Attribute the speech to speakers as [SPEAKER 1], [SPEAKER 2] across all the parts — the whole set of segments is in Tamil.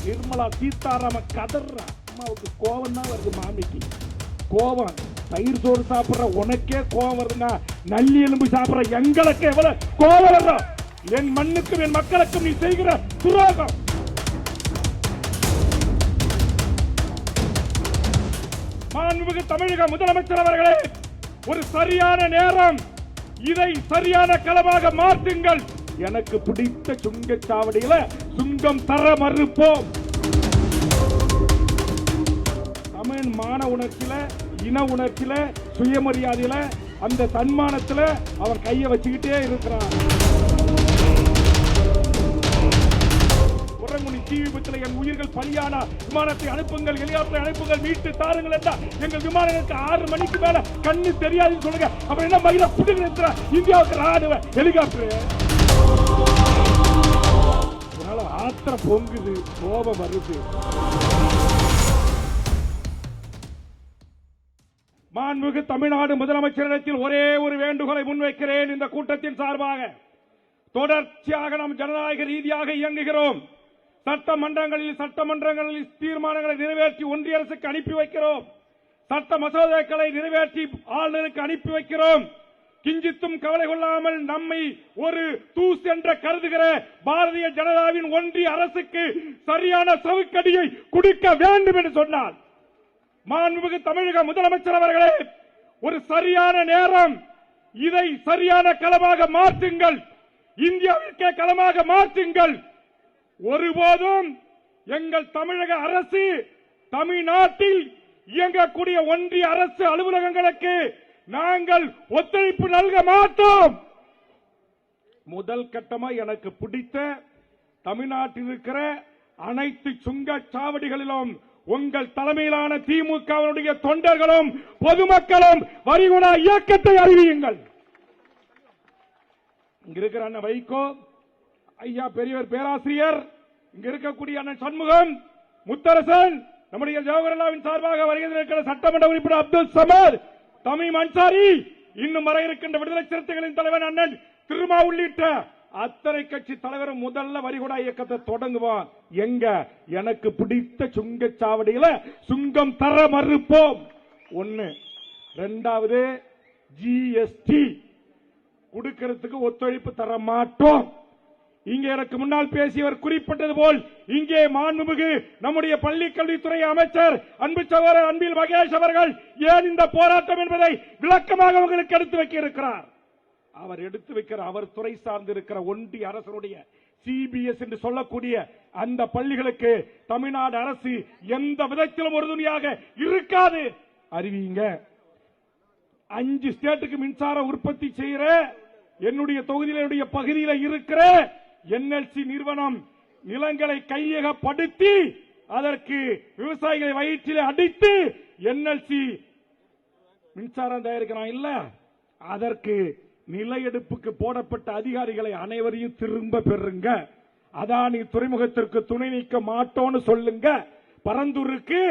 [SPEAKER 1] நிர்மலா சீதாராமன் கதறா. அம்மாவுக்கு கோபம் தான் வருது, மாமிக்கு கோபம். தயிர் சோறு சாப்பிடுற உனக்கே கோபம் வருதுன்னா நல்லி எலும்பு சாப்பிடுற எங்களுக்கு எவ்வளவு கோபம் வரும்? என் மண்ணுக்கும் என் மக்களுக்கும் நீ செய்கிற துரோகம். மாண்புமிகு தமிழக முதலமைச்சர் அவர்களே, ஒரு சரியான நேரம், இதை சரியான களமாக மாற்றுங்கள். எனக்கு பிடித்த சுங்கச்சாவடியில சுங்கம் தர மறுப்போம். தமிழ் மான உணர்ச்சியில, இன உணர்ச்சியில, சுயமரியாதையில, அந்த தன்மானத்துல அவன் கையை வச்சுக்கிட்டே இருக்கிறான். தீ விபத்தில் என் உயிர்கள் பலியான விமானத்தை அனுப்புங்கள், ஹெலிகாப்டரை அனுப்புங்கள், மீட்டு தாருங்கள் என்றால் எங்கள் விமானங்களுக்கு 6 மணிக்கு மேல கண்ணு தெரியாதுன்னு சொல்லுங்க. அப்புறம் என்ன மகிழ புடிங்க இந்தியாவுக்கு ராணுவ ஹெலிகாப்டர். அதனால ஆத்திரம் பொங்குது, கோபம் வருது. மாண்புமிகு தமிழ்நாடு முதலமைச்சரிடத்தில் ஒரே ஒரு வேண்டுகோளை முன்வைக்கிறேன். இந்த கூட்டத்தின் சார்பாக தொடர்ச்சியாக நாம் ஜனநாயக ரீதியாக இயங்குகிறோம். சட்டமன்றங்களில் தீர்மானங்களை நிறைவேற்றி ஒன்றிய அரசுக்கு அனுப்பி வைக்கிறோம். சட்ட மசோதாக்களை நிறைவேற்றி ஆளுநருக்கு அனுப்பி வைக்கிறோம். கிஞ்சித்தும் கவலை கொள்ளாமல் நம்மை ஒரு தூசு என்று கருதுகிற பாரதிய ஜனதாவின் ஒன்றிய அரசுக்கு சரியான சவுக்கடியை கொடுக்க வேண்டும் என்று சொன்னார். மாண்புமிகு தமிழக முதலமைச்சர் அவர்களே, ஒரு சரியான நேரம், இதை சரியான களமாக மாற்றுங்கள். இந்தியாவிற்கே களமாக மாற்றுங்கள். ஒருபோதும் எங்கள் தமிழக அரசு தமிழ்நாட்டில் இயங்கக்கூடிய ஒன்றிய அரசு அலுவலகங்களுக்கு நாங்கள் ஒத்துழைப்பு நல்க மாட்டோம். முதல் கட்டமா எனக்கு பிடித்த தமிழ்நாட்டில் இருக்கிற அனைத்து சுங்கச்சாவடிகளிலும் உங்கள் தலைமையிலான திமுகவினுடைய தொண்டர்களும் பொதுமக்களும் வரிகுணா இயக்கத்தை அறிவியுங்கள். இங்க இருக்கிற அண்ணன் வைகோ ஐயா, பெரியவர் பேராசிரியர், இங்க இருக்கக்கூடிய அண்ணன் சண்முகம், முத்தரசன், நம்முடைய ஜவஹர்லாவின் சார்பாக வருகின்ற சட்டமன்ற உறுப்பினர் அப்துல் சமர், தமிம் அன்சாரி, இன்னும் வர இருக்கின்ற விடுதலை சிறுத்தைகளின் தலைவர் அண்ணன் திருமா உள்ளிட்ட அத்தனை கட்சி தலைவரும் முதல்ல வரிகுடா இயக்கத்தை தொடங்குவான். எங்க எனக்கு பிடித்த சுங்கச்சாவடியில சுங்கம் தர மறுப்போம். ஒன்னு. இரண்டாவது, ஜிஎஸ்டி கொடுக்கிறதுக்கு ஒத்துழைப்பு தர மாட்டோம். இங்கே எனக்கு முன்னால் பேசியவர் குறிப்பிட்டது போல் இங்கே மாண்புமிகு நம்முடைய பள்ளிக் கல்வித்துறை அமைச்சர் அன்பு சகோதரர் அன்பில் மகேஷ் அவர்கள் ஏன் இந்த போராட்டம் என்பதை விளக்கமாக உங்களுக்கு எடுத்து வைக்க இருக்கிறார். அவர் எடுத்து வைக்கிற அவர் துறை சார்ந்து இருக்கிற ஒன்றிய அரசுடைய சிபிஎஸ் என்று சொல்லக்கூடிய அந்த பள்ளிகளுக்கு தமிழ்நாடு அரசு எந்த விதத்திலும் உறுதுணையாக இருக்காது. அறிவிங்க. 5 ஸ்டேட்டுக்கு மின்சார உற்பத்தி செய்கிற என்னுடைய தொகுதியினுடைய பகுதியில் இருக்கிற என்எல்சி நிறுவனம் நிலங்களை கையகப்படுத்தி அதற்கு விவசாயிகளை வயிற்றிலே அடித்து என்எல்சி மின்சாரம் தயாரிக்கிறான் இல்ல, அதற்கு நில எடுப்புக்கு போடப்பட்ட அதிகாரிகளை அனைவரையும் திரும்ப பெறுங்க. அதானி துறைமுகத்திற்கு துணை நீக்க மாட்டோம்னு சொல்லுங்க. பரந்தூருக்கு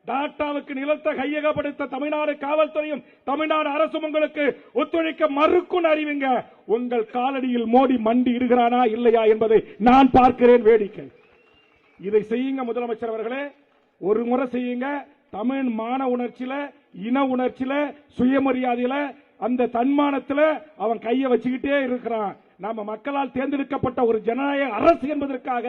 [SPEAKER 1] டாட்டாவுக்கு நிலத்தை கையகப்படுத்த தமிழ்நாடு காவல்துறையும் தமிழ்நாடு அரசும் உங்களுக்கு ஒத்துழைக்க மறுக்கும் அறிவிங்க. உங்கள் காலடியில் மோடி மண்டி இடுகிறானா இல்லையா என்பதை நான் பார்க்கிறேன். வேடிக்கை. இதை செய்யுங்க முதலமைச்சர் அவர்களே, ஒரு முறை செய்யுங்க. தமிழ் மான உணர்ச்சியில, இன உணர்ச்சியில, சுயமரியாதையில, அந்த தன்மானத்துல அவன் கையை வச்சுக்கிட்டே இருக்கிறான். நாம மக்களால் தேர்ந்தெடுக்கப்பட்ட ஒரு ஜனநாயக அரசு என்பதற்காக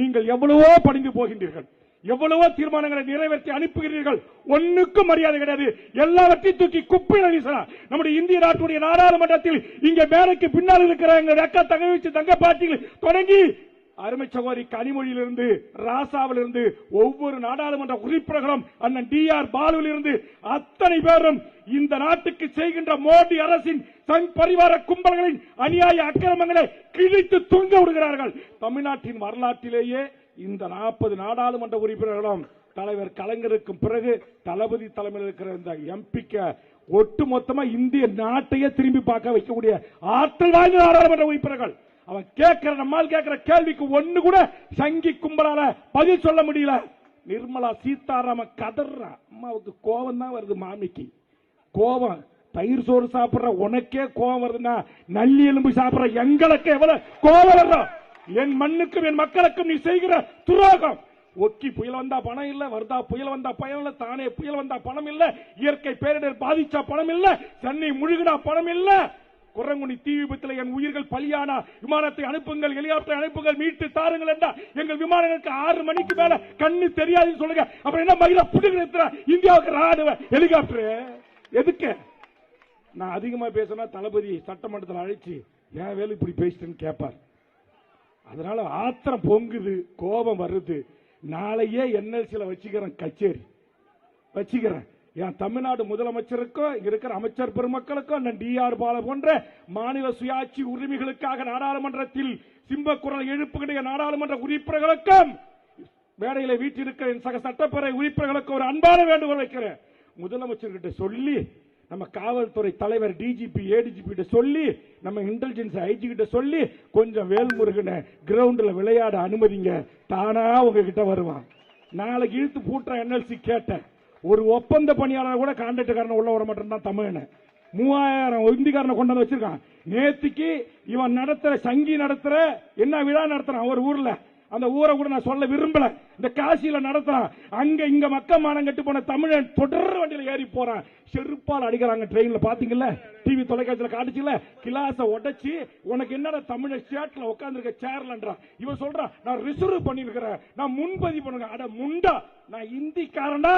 [SPEAKER 1] நீங்கள் எவ்வளவோ பணிந்து போகின்றீர்கள், எவ்வளவோ தீர்மானங்களை நிறைவேற்றி அனுப்புகிறீர்கள். ஒன்னுக்கும் மரியாதை கிடையாது. எல்லாவற்றையும் தூக்கி குப்பையில் வீசலாம். நம்முடைய இந்திய நாட்டுடைய நாடாளுமன்றத்தில் இங்க மேலைக்கு பின்னால் இருக்கிற எங்களுடைய அக்கா தங்கச்சி தங்க பாட்டிகள் தொடங்கி அருமை சகோதரி கனிமொழியிலிருந்து ராசாவிலிருந்து ஒவ்வொரு நாடாளுமன்ற உறுப்பினர்களும் அண்ணன் டிஆர் பாலுவிலிருந்து அத்தனை பேரும் இந்த நாட்டுக்கு செய்கின்ற மோடி அரசின் சங் பரிவார கும்பல்களின் அநியாய அக்கிரமங்களை கிழித்து தூங்க விடுகிறார்கள். தமிழ்நாட்டின் வரலாற்றிலேயே இந்த 40 நாடாளுமன்ற உறுப்பினர்களும் தலைவர் கலைஞருக்கும் பிறகு தளபதி தலைமையில் இருக்கிற இந்த எம்பிக்கு ஒட்டுமொத்தமா இந்திய நாட்டையே திரும்பி பார்க்க வைக்கக்கூடிய ஆற்றல் வாய்ந்த நாடாளுமன்ற உறுப்பினர்கள். அவன் கேட்கிற நம்மால் கேட்கிற கேள்விக்கு ஒண்ணு கூட சங்கி கும்பலால பதில் சொல்ல முடியல. நிர்மலா சீதாராமன் கதறா. அம்மாவுக்கு கோபம் தான் வருது, மாமிக்கு கோபம். தயிர் சோறு சாப்பிடுற உனக்கே கோபம் வருதுன்னா நல்லி எலும்பு சாப்பிடுற எங்களுக்கு எவ்வளவு கோபம் வரும்? என் மண்ணுக்கும் என் மக்களுக்கும் நீ செய்கிற துரோகம். ஒக்கி புயல் வந்தா பணம் இல்ல, வர்தா புயல் வந்தா பயம் இல்ல, தானே புயல் வந்தா பணம் இல்ல, இயற்கை பேரிடர் பாதிச்சா பணம் இல்ல, சென்னை முழுகினா பணம் இல்ல, குரங்குனி தீ விபத்தில் என் உயிர்கள் பலியான விமானத்தை அனுப்புங்கள், ஹெலிகாப்டர் அனுப்புங்கள், மீட்டு தாருங்கள் என்றா எங்கள் விமானங்களுக்கு 6 மணிக்கு மேல கண்ணு தெரியாதுன்னு சொல்லுங்க. அப்புறம் என்ன மகிழ புடுங்கிற இந்தியாவுக்கு ராணுவ ஹெலிகாப்டர் எதுக்கு? நான் அதிகமா பேசினா தளபதி சட்டமன்றத்தில் அழைச்சு ஏன் வேலை இப்படி பேசிட்டேன்னு கேட்பார். அதனால ஆத்திரம் பொங்குது, கோபம் வருது. நாளையே என்எல்சியில் வச்சுக்கிறேன், கச்சேரி வச்சுக்கிறேன். என் தமிழ்நாடு முதலமைச்சருக்கும் இங்க இருக்கிற அமைச்சர் பெருமக்களுக்கும் டிஆர் பாலு போன்ற மாநில சுயாட்சி உரிமைகளுக்காக நாடாளுமன்றத்தில் சிம்ப குரல் எழுப்புகிற நாடாளுமன்ற உறுப்பினர்களுக்கும் மேடையில் வீட்டிருக்கிற என் சக சட்டப்பேரவை உறுப்பினர்களுக்கு ஒரு அன்பான வேண்டுகோள் வைக்கிறேன். முதலமைச்சர்கிட்ட சொல்லி, நம்ம காவல்துறை தலைவர் டிஜிபி ஏடிஜிபி கிட்ட சொல்லி, நம்ம இன்டெலிஜென்ஸ் ஐஜி கிட்ட சொல்லி கொஞ்சம் வேல்முருகனை கிரவுண்ட்ல விளையாட அனுமதிங்க, தானா உங்ககிட்ட வருவான். நாளைக்கு இழுத்து பூட்டுற என்எல்சி கேட்டேன், ஒரு ஒப்பந்த பணியாளர் கூட கான்ட்ராக்டர்காரன் உள்ள விட மாட்டேன். தமிழனை 3000 இந்திக்காரனை கொண்டு வந்து வச்சிருக்கான். நேத்திக்கு இவன் நடத்துற சங்கி நடத்துற என்ன விழா நடத்துறான் ஒரு ஊர்ல, அந்த ஊரை கூட நான் சொல்ல விரும்பல, இந்த காசியில நடத்துறான். அங்க இங்க மக்கமானம் கட்டு போன தமிழன் தொடர் வண்டியில ஏறி போறான், செருப்பால் அடிக்கிறாங்க. ட்ரெயின்ல பாத்தீங்கல்ல, டிவி தொலைக்காட்சியில காட்டுச்சுல, கிளாஸ உடைச்சு உனக்கு என்னடா தமிழ ஸ்டேட்ல உட்கார்ந்து இருக்க சேர்லன்றான். இவன் சொல்றான் நான் ரிசர்வ் பண்ணிருக்கிறேன், நான் முன்பதிவு பண்ணுங்க. அட முண்டா, நான் இந்திக்காரனா,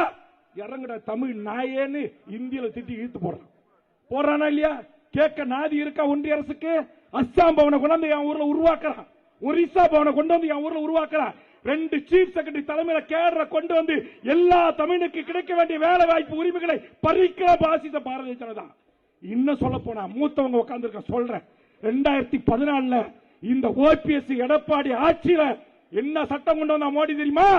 [SPEAKER 1] இறங்குற தமிழ் நாயேன்னு இந்தியில திட்டி இழுத்து போடுறானா இல்லையா? கேட்க நாதி இருக்கா ஒன்றிய அரசுக்கு? அஸ்ஸாம் பவனை கொண்டாந்து என் ஊர்ல உருவாக்குறான், ஒரிசா பவனை கொண்டு வந்து என் ஊர்ல உருவாக்குறான். 2 சீஃப் செக்ரட்டரி தலைமையில கேடரை கொண்டு வந்து எல்லா தமிழுக்கு கிடைக்க வேண்டிய வேலை வாய்ப்பு உரிமைகளை பறிக்கிற பாசிச பாரதிய ஜனதா. இன்னும் சொல்ல போனா மூத்தவங்க உட்கார்ந்து இருக்க சொல்றேன், 2014 இந்த ஓபிஎஸ் எடப்பாடி ஆட்சியில என்ன சட்டம் கொண்டு வந்தா மோடி தெரியுமா?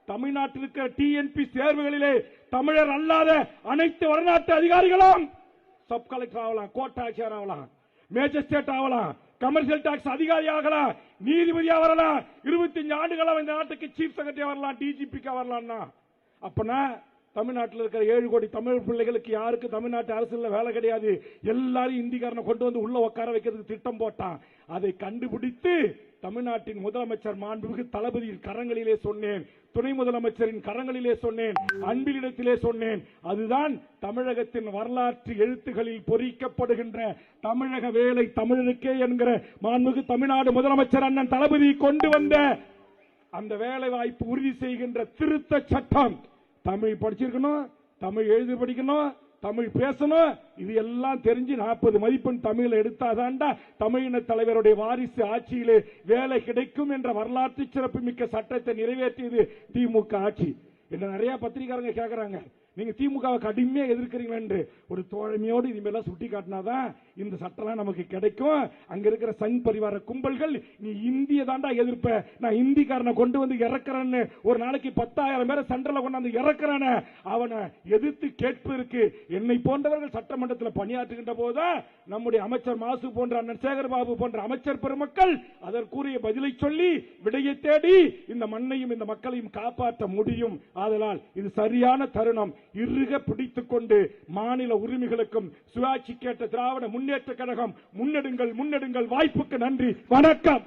[SPEAKER 1] தமிழ்நாட்டில் இருக்கிற டிஎன்பி தேர்வுகளிலே தமிழர் அல்லாத அனைத்து வடநாட்டு அதிகாரிகளும் சப் கலெக்டர் ஆகலாம், கோட்டாட்சியர் ஆகலாம், மேஜிஸ்ட்ரேட் ஆகலாம், கமர்ஷியல் டாக்ஸ் அதிகாரி ஆகலாம், நீதிபதியா வரலாம், 25 ஆண்டுகளா இந்த நாட்டுக்கு சீஃப் செக்ரட்டரி வரலாம், டிஜிபிக்கா வரலாம்னா. அப்பனா தமிழ்நாட்டில் இருக்கிற 7 கோடி தமிழ் பிள்ளைகளுக்கு யாருக்கு தமிழ்நாட்டு அரசியல் வேலை கிடையாது, எல்லாரும் இந்திக்காரனை கொண்டு வந்து உள்ள உட்கார வைக்கிறதுக்கு திட்டம் போட்டான். அதை கண்டுபிடித்து தமிழ்நாட்டின் முதலமைச்சர் மாண்புமிகு தளபதியின் கரங்களிலே சொன்னேன், துணை முதலமைச்சரின் கரங்களிலே சொன்னேன், அன்பிலிடத்திலே சொன்னேன். அதுதான் தமிழகத்தின் வரலாற்று எழுத்துகளில் பொறிக்கப்படுகின்ற தமிழக வேலை தமிழருக்கே என்கிற மாண்புமிகு தமிழ்நாடு முதலமைச்சர் அண்ணன் தளபதி கொண்டு வந்த அந்த வேலை வாய்ப்பு உறுதி செய்கின்ற திருத்த சட்டம். தமிழ் படிச்சிருக்கணும், தமிழ் எழுதி படிக்கணும், தமிழ் பேசணும், இது எல்லாம் தெரிஞ்சு 40 மதிப்பெண் தமிழ் எடுத்தாதான்டா தமிழின தலைவருடைய வாரிசு ஆட்சியிலே வேலை கிடைக்கும் என்ற வரலாற்று சிறப்பு மிக்க சட்டத்தை நிறைவேற்றியது திமுக ஆட்சி. என்ன நிறைய பத்திரிகையாளங்க கேட்கறாங்க, நீங்க திமுகவை கடுமையா எதிர்க்கிறீங்க என்று. ஒரு தோழமையோடு இதுமாதிரி சுட்டி காட்டினாதான் இந்த சட்டம் நமக்கு கிடைக்கும். அங்க இருக்கிற சங் பரிவார கும்பல்கள் நீ இந்திய தாண்டா எதிர்ப்ப, நான் இந்திக்காரனை கொண்டு வந்து இறக்குறேன்னு ஒரு நாளைக்கு 10,000 பேரை சென்ட்ரல கொண்டாந்து இறக்குறான, அவனை எதிர்த்து கேட்பதற்கு என்னை போன்றவர்கள் சட்டமன்றத்தில் பணியாற்றுகின்ற போதுதான் நம்முடைய அமைச்சர் மாசு போன்ற அண்ணன் சேகர்பாபு போன்ற அமைச்சர் பெருமக்கள் அதற்குரிய பதிலை சொல்லி விடையை தேடி இந்த மண்ணையும் இந்த மக்களையும் காப்பாற்ற முடியும். ஆதலால் இது சரியான தருணம். இறுக பிடித்துக் கொண்டு மாநில உரிமைகளுக்கும் சுயாட்சி கேட்ட திராவிட முன்னேற்ற கழகம் முன்னெடுங்கள். வாய்ப்புக்கு நன்றி, வணக்கம்.